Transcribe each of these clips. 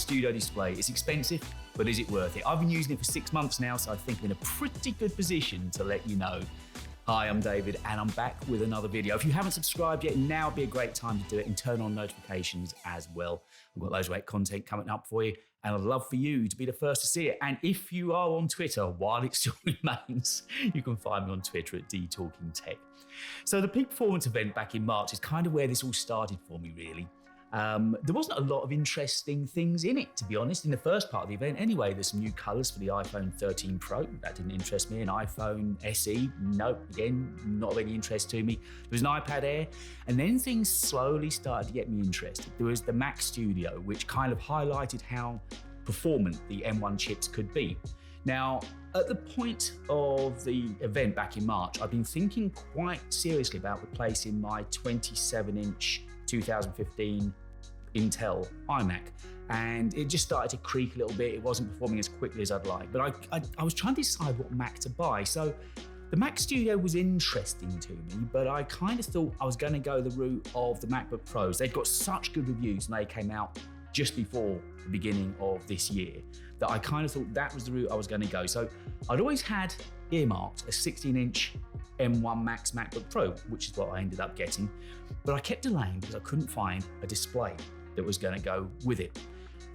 Studio Display. It's expensive, but is it worth it? I've been using it for 6 months now, so I think I'm in a pretty good position to let you know. Hi, I'm David, and I'm back with another video. If you haven't subscribed yet, now would be a great time to do it and turn on notifications as well. I've got loads of great content coming up for you, and I'd love for you to be the first to see it. And if you are on Twitter, while it still remains, you can find me on Twitter at DTalkingTech. So the Peak Performance event back in March is kind of where this all started for me, really. There wasn't a lot of interesting things in it, to be honest, in the first part of the event anyway. There's some new colours for the iPhone 13 Pro. That didn't interest me. An iPhone SE, nope, again, not of any interest to me. There was an iPad Air, and then things slowly started to get me interested. There was the Mac Studio, which kind of highlighted how performant the M1 chips could be. Now, at the point of the event back in March, I've been thinking quite seriously about replacing my 27-inch 2015 Intel iMac, and it just started to creak a little bit. It wasn't performing as quickly as I'd like, but I was trying to decide what Mac to buy. So the Mac Studio was interesting to me, but I kind of thought I was going to go the route of the MacBook Pros. They'd got such good reviews and they came out just before the beginning of this year that I kind of thought that was the route I was going to go. So I'd always had earmarked a 16-inch M1 Max MacBook Pro, which is what I ended up getting, but I kept delaying because I couldn't find a display that was going to go with it.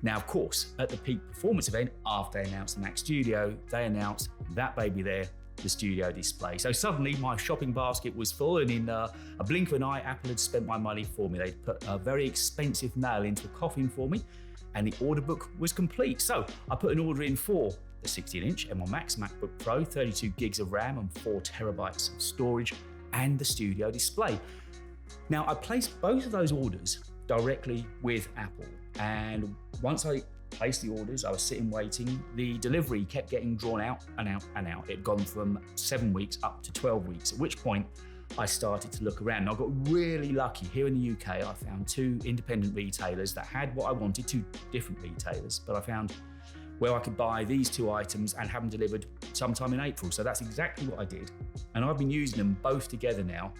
Now, of course, at the Peak Performance event, after they announced the Mac Studio, they announced that baby there, the Studio Display. So suddenly my shopping basket was full, and in a blink of an eye, Apple had spent my money for me. They'd put a very expensive nail into a coffin for me, and the order book was complete. So I put an order in for the 16-inch M1 Max MacBook Pro, 32 gigs of RAM and 4 terabytes of storage, and the Studio Display. Now, I placed both of those orders directly with Apple, and once I placed the orders, I was sitting waiting. The delivery kept getting drawn out and out and out. It had gone from 7 weeks up to 12 weeks, at which point I started to look around. And I got really lucky. Here in the UK, I found 2 independent retailers that had what I wanted, 2 different retailers, but I found where I could buy these 2 items and have them delivered sometime in April. So that's exactly what I did. And I've been using them both together now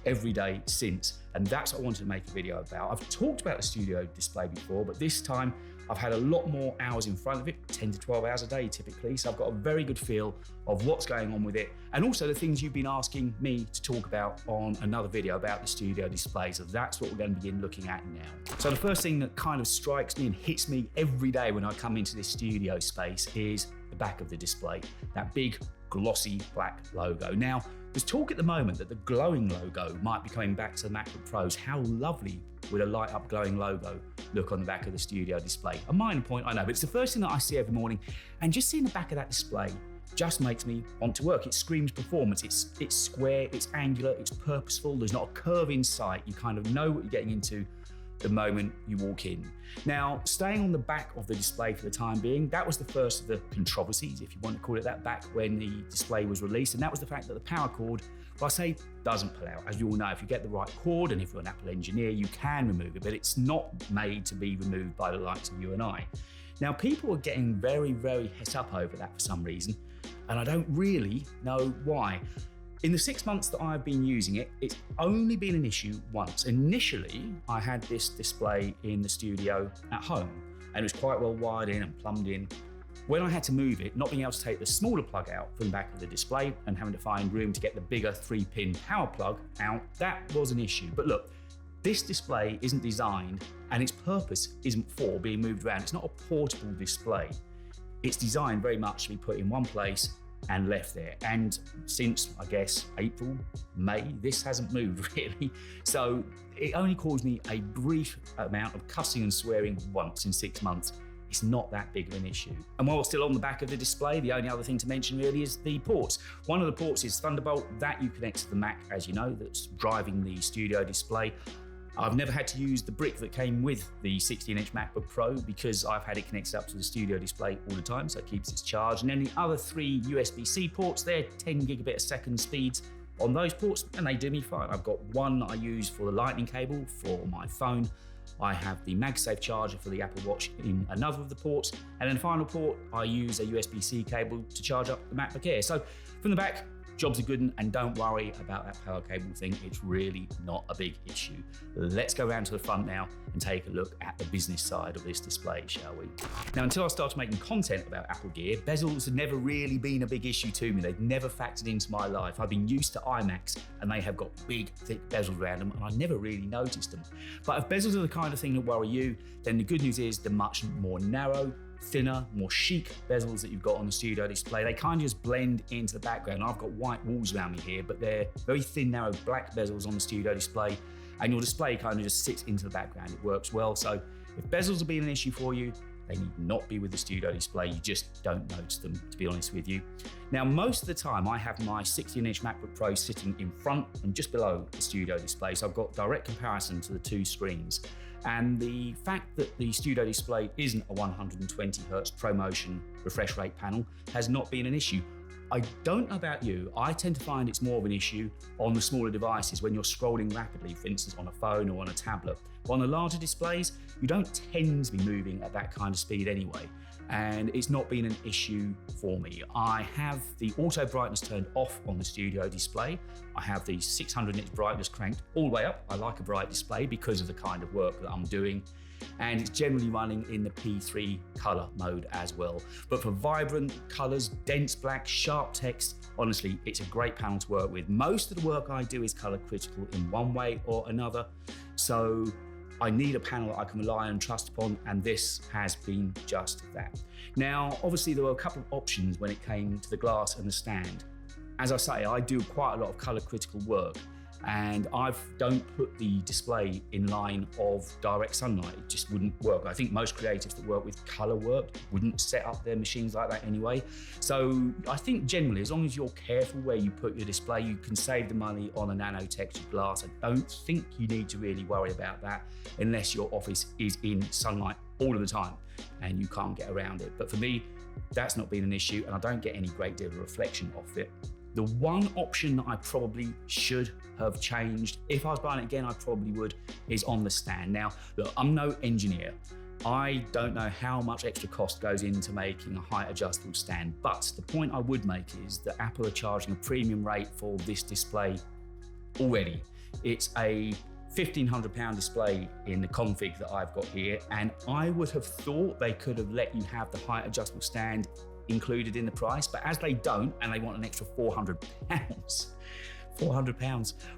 every day since, and that's what I wanted to make a video about. I've talked about the Studio Display before, but this time I've had a lot more hours in front of it, 10 to 12 hours a day typically, so I've got a very good feel of what's going on with it, and also the things you've been asking me to talk about on another video about the Studio Display, so that's what we're going to begin looking at now. So the first thing that kind of strikes me and hits me every day when I come into this studio space is the back of the display, that big glossy black logo. Now, there's talk at the moment that the glowing logo might be coming back to the MacBook Pros. How lovely would a light up glowing logo look on the back of the Studio Display? A minor point, I know, but it's the first thing that I see every morning, and just seeing the back of that display just makes me want to work. It screams performance. It's square, it's angular, it's purposeful. There's not a curve in sight. You kind of know what you're getting into the moment you walk in. Now, staying on the back of the display for the time being, that was the first of the controversies, if you want to call it that, back when the display was released, and that was the fact that the power cord, well, I say doesn't pull out. As you all know, if you get the right cord, and if you're an Apple engineer, you can remove it, but it's not made to be removed by the likes of you and I. Now, people are getting very, very het up over that for some reason, and I don't really know why. In the 6 months that I've been using it, it's only been an issue once. Initially, I had this display in the studio at home, and it was quite well wired in and plumbed in. When I had to move it, not being able to take the smaller plug out from the back of the display and having to find room to get the bigger 3-pin power plug out, that was an issue. But look, this display isn't designed, and its purpose isn't for being moved around. It's not a portable display. It's designed very much to be put in one place and left there. And since, I guess, April, May, this hasn't moved really. So it only caused me a brief amount of cussing and swearing once in 6 months. It's not that big of an issue. And while we're still on the back of the display, the only other thing to mention really is the ports. One of the ports is Thunderbolt, that you connect to the Mac, as you know, that's driving the Studio Display. I've never had to use the brick that came with the 16-inch MacBook Pro because I've had it connected up to the Studio Display all the time, so it keeps its charge. And then the other 3 USB-C ports, they're 10 gigabit a second speeds on those ports, and they do me fine. I've got one that I use for the lightning cable for my phone. I have the MagSafe charger for the Apple Watch in another of the ports. And then the final port, I use a USB-C cable to charge up the MacBook Air. So from the back, Jobs are good, and don't worry about that power cable thing. It's really not a big issue. Let's go around to the front now and take a look at the business side of this display, shall we? Now, until I started making content about Apple Gear, bezels had never really been a big issue to me. They've never factored into my life. I've been used to iMacs and they have got big, thick bezels around them, and I never really noticed them. But if bezels are the kind of thing that worry you, then the good news is they're much more narrow, thinner, more chic bezels that you've got on the studio display. They kind of just blend into the background. I've got white walls around me here, but they're very thin, narrow black bezels on the studio display, and your display kind of just sits into the background. It works well. So if bezels are being an issue for you, they need not be with the studio display. You just don't notice them, to be honest with you. Now, most of the time I have my 16-inch MacBook Pro sitting in front and just below the studio display. So I've got direct comparison to the two screens. And the fact that the studio display isn't a 120 Hertz ProMotion refresh rate panel has not been an issue. I don't know about you, I tend to find it's more of an issue on the smaller devices when you're scrolling rapidly, for instance on a phone or on a tablet. But on the larger displays, you don't tend to be moving at that kind of speed anyway, and it's not been an issue for me. I have the auto brightness turned off on the studio display. I have the 600 nits brightness cranked all the way up. I like a bright display because of the kind of work that I'm doing. And it's generally running in the P3 color mode as well. But for vibrant colors, dense black, sharp text, honestly, it's a great panel to work with. Most of the work I do is color critical in one way or another. So I need a panel that I can rely on and trust upon, and this has been just that. Now, obviously there were a couple of options when it came to the glass and the stand. As I say, I do quite a lot of color critical work, and I don't put the display in line of direct sunlight. It just wouldn't work. I think most creatives that work with color work wouldn't set up their machines like that anyway. So I think generally, as long as you're careful where you put your display, you can save the money on a nano textured glass. I don't think you need to really worry about that unless your office is in sunlight all of the time and you can't get around it. But for me, that's not been an issue, and I don't get any great deal of reflection off it. The one option that I probably should have changed, if I was buying it again, I probably would, is on the stand. Now, look, I'm no engineer. I don't know how much extra cost goes into making a height adjustable stand, but the point I would make is that Apple are charging a premium rate for this display already. It's a £1,500 display in the config that I've got here, and I would have thought they could have let you have the height adjustable stand included in the price, but as they don't, and they want an extra £400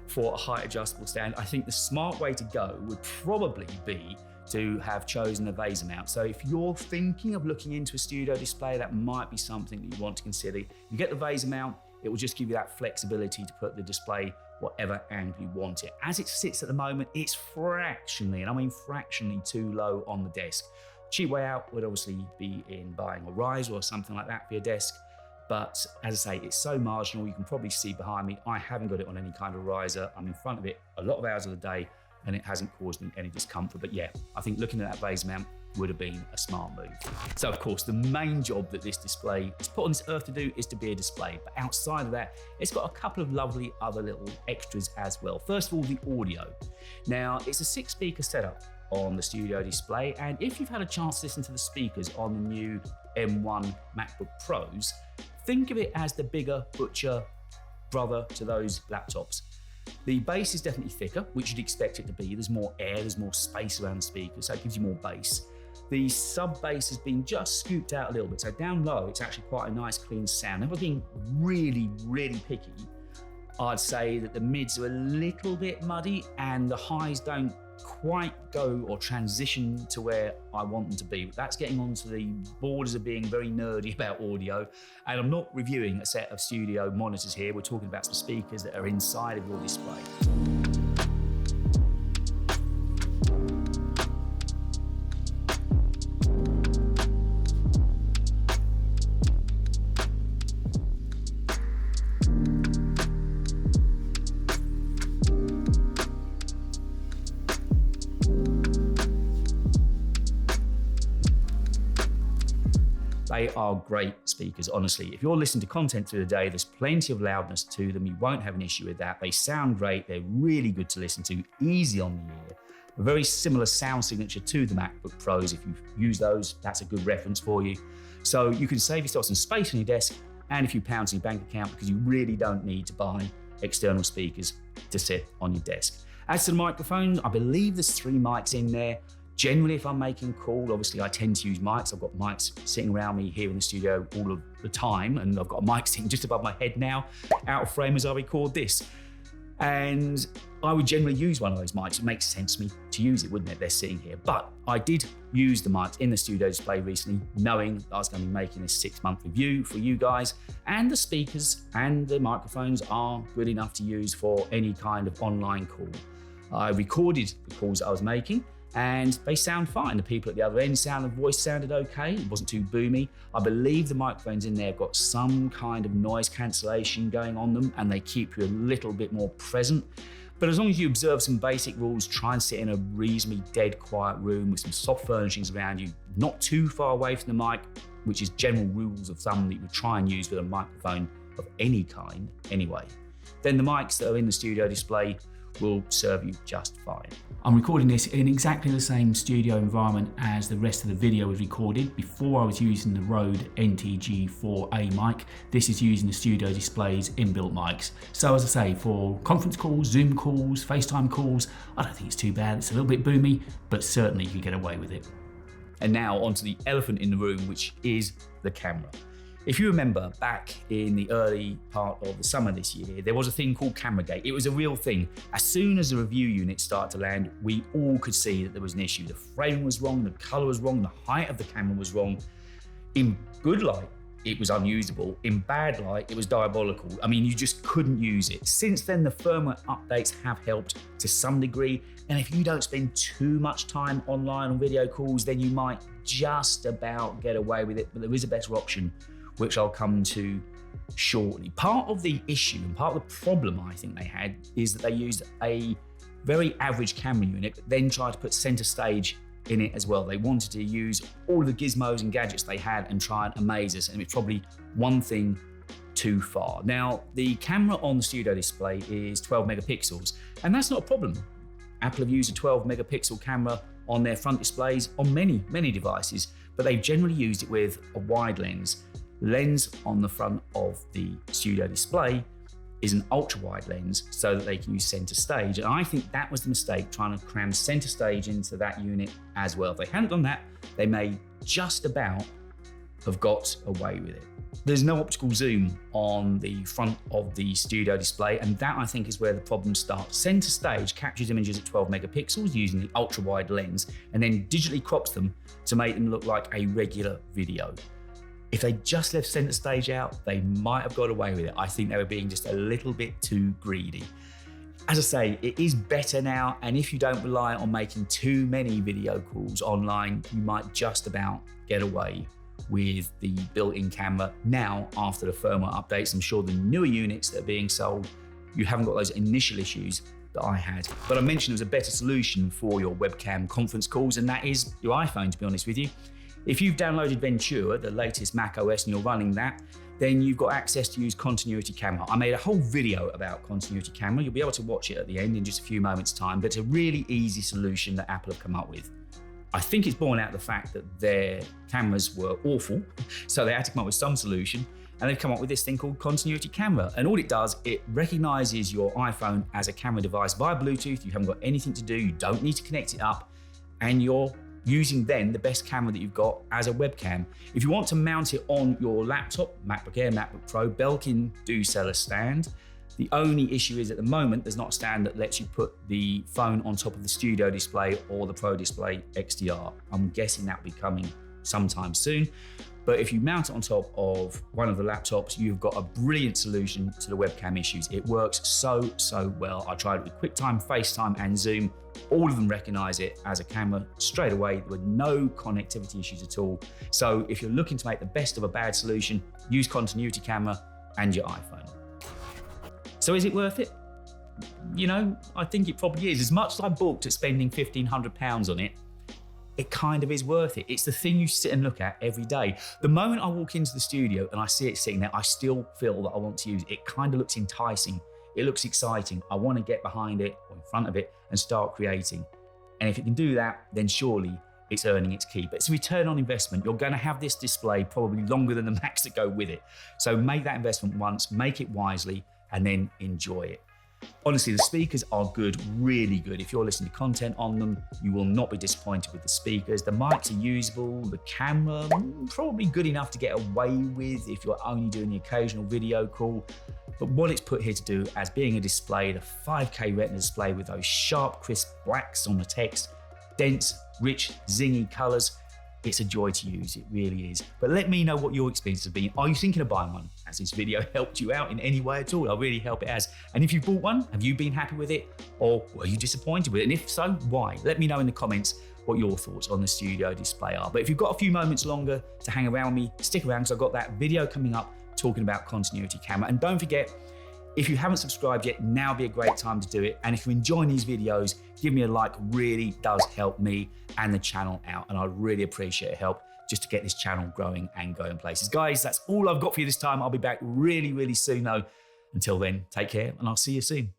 for a height adjustable stand, I think the smart way to go would probably be to have chosen a VESA mount. So if you're thinking of looking into a studio display, that might be something that you want to consider. You get the VESA mount, it will just give you that flexibility to put the display whatever angle you want it. As it sits at the moment, it's fractionally, and I mean fractionally, too low on the desk. Cheap way out would obviously be in buying a riser or something like that for your desk. But as I say, it's so marginal. You can probably see behind me, I haven't got it on any kind of riser. I'm in front of it a lot of hours of the day, and it hasn't caused me any discomfort. But yeah, I think looking at that VESA mount would have been a smart move. So of course, the main job that this display is put on this earth to do is to be a display. But outside of that, it's got a couple of lovely other little extras as well. First of all, the audio. Now, it's a 6-speaker setup on the studio display, and if you've had a chance to listen to the speakers on the new M1 MacBook Pros, think of it as the bigger butcher brother to those laptops. The bass is definitely thicker, which you'd expect it to be. There's more air, there's more space around the speaker, so it gives you more bass. The sub bass has been just scooped out a little bit, so down low it's actually quite a nice clean sound. If I'm being really, really picky, I'd say that the mids are a little bit muddy and the highs don't quite go or transition to where I want them to be. But that's getting onto the borders of being very nerdy about audio. And I'm not reviewing a set of studio monitors here. We're talking about some speakers that are inside of your display. They are great speakers, honestly. If you're listening to content through the day, there's plenty of loudness to them. You won't have an issue with that. They sound great. They're really good to listen to, easy on the ear. A very similar sound signature to the MacBook Pros. If you've used those, that's a good reference for you. So you can save yourself some space on your desk and a few pounds in your bank account, because you really don't need to buy external speakers to sit on your desk. As to the microphones, I believe there's 3 mics in there. Generally, if I'm making a call, obviously I tend to use mics. I've got mics sitting around me here in the studio all of the time, and I've got a mic sitting just above my head now, out of frame as I record this. And I would generally use one of those mics. It makes sense to me to use it, wouldn't it? They're sitting here. But I did use the mics in the studio display recently, knowing that I was going to be making a 6-month review for you guys. And the speakers and the microphones are good enough to use for any kind of online call. I recorded the calls that I was making, and they sound fine. The people at the other end the voice sounded okay. It wasn't too boomy. I believe the microphones in there have got some kind of noise cancellation going on them, and they keep you a little bit more present. But as long as you observe some basic rules, try and sit in a reasonably dead quiet room with some soft furnishings around you, not too far away from the mic, which is general rules of thumb that you would try and use with a microphone of any kind anyway. Then the mics that are in the studio display will serve you just fine. I'm recording this in exactly the same studio environment as the rest of the video was recorded. Before I was using the Rode NTG4A mic. This is using the studio display's inbuilt mics. So as I say, for conference calls, Zoom calls, FaceTime calls, I don't think it's too bad. It's a little bit boomy, but certainly you can get away with it. And now onto the elephant in the room, which is the camera. If you remember back in the early part of the summer this year, there was a thing called Cameragate. It was a real thing. As soon as the review unit started to land, we all could see that there was an issue. The frame was wrong, the color was wrong, the height of the camera was wrong. In good light, it was unusable. In bad light, it was diabolical. I mean, you just couldn't use it. Since then, the firmware updates have helped to some degree. And if you don't spend too much time online on video calls, then you might just about get away with it. But there is a better option, which I'll come to shortly. Part of the issue and part of the problem I think they had is that they used a very average camera unit, but then tried to put center stage in it as well. They wanted to use all the gizmos and gadgets they had and try and amaze us, and it's probably one thing too far. Now, the camera on the studio display is 12 megapixels, and that's not a problem. Apple have used a 12 megapixel camera on their front displays on many devices, but they've generally used it with a wide lens. Lens on the front of the studio display is an ultra-wide lens so that they can use center stage. And I think that was the mistake, trying to cram center stage into that unit as well. If they hadn't done that, they may just about have got away with it. There's no optical zoom on the front of the studio display, and that I think is where the problem starts. Center stage captures images at 12 megapixels using the ultra-wide lens and then digitally crops them to make them look like a regular video. If they just left center stage out, they might have got away with it. I think they were being just a little bit too greedy. As I say, it is better now, and if you don't rely on making too many video calls online, you might just about get away with the built-in camera. Now, after the firmware updates, I'm sure the newer units that are being sold, you haven't got those initial issues that I had. But I mentioned there was a better solution for your webcam conference calls, and that is your iPhone, to be honest with you. If you've downloaded Ventura, the latest Mac OS, and you're running that, then you've got access to use Continuity Camera. I made a whole video about Continuity Camera. You'll be able to watch it at the end in just a few moments' time, but it's a really easy solution that Apple have come up with. I think it's born out of the fact that their cameras were awful, so they had to come up with some solution, and they've come up with this thing called Continuity Camera. And all it does, it recognizes your iPhone as a camera device via Bluetooth. You haven't got anything to do, you don't need to connect it up, and you're using then the best camera that you've got as a webcam. If you want to mount it on your laptop, MacBook Air, MacBook Pro, Belkin do sell a stand. The only issue is at the moment, there's not a stand that lets you put the phone on top of the studio display or the Pro Display XDR. I'm guessing that will be coming sometime soon. But if you mount it on top of one of the laptops, you've got a brilliant solution to the webcam issues. It works so well. I tried it with QuickTime, FaceTime, and Zoom. All of them recognize it as a camera straight away. There were no connectivity issues at all. So if you're looking to make the best of a bad solution, use Continuity Camera and your iPhone. So is it worth it? You know, I think it probably is. As much as I balked at spending £1,500 on it, it kind of is worth it. It's the thing you sit and look at every day. The moment I walk into the studio and I see it sitting there, I still feel that I want to use it. It kind of looks enticing. It looks exciting. I want to get behind it or in front of it and start creating. And if it can do that, then surely it's earning its keep. It's a return on investment. You're going to have this display probably longer than the Macs that go with it. So make that investment once, make it wisely, and then enjoy it. Honestly, the speakers are good, really good. If you're listening to content on them, you will not be disappointed with the speakers. The mics are usable, the camera, probably good enough to get away with if you're only doing the occasional video call. But what it's put here to do as being a display, the 5K Retina display with those sharp, crisp blacks on the text, dense, rich, zingy colors, it's a joy to use, it really is. But let me know what your experience has been. Are you thinking of buying one? Has this video helped you out in any way at all? I really hope it has. And if you bought one, have you been happy with it? Or were you disappointed with it? And if so, why? Let me know in the comments what your thoughts on the studio display are. But if you've got a few moments longer to hang around with me, stick around because I've got that video coming up talking about continuity camera. And don't forget, if you haven't subscribed yet, now would be a great time to do it. And if you're enjoying these videos, give me a like, really does help me and the channel out. And I'd really appreciate your help just to get this channel growing and going places. Guys, that's all I've got for you this time. I'll be back really, really soon though. Until then, take care and I'll see you soon.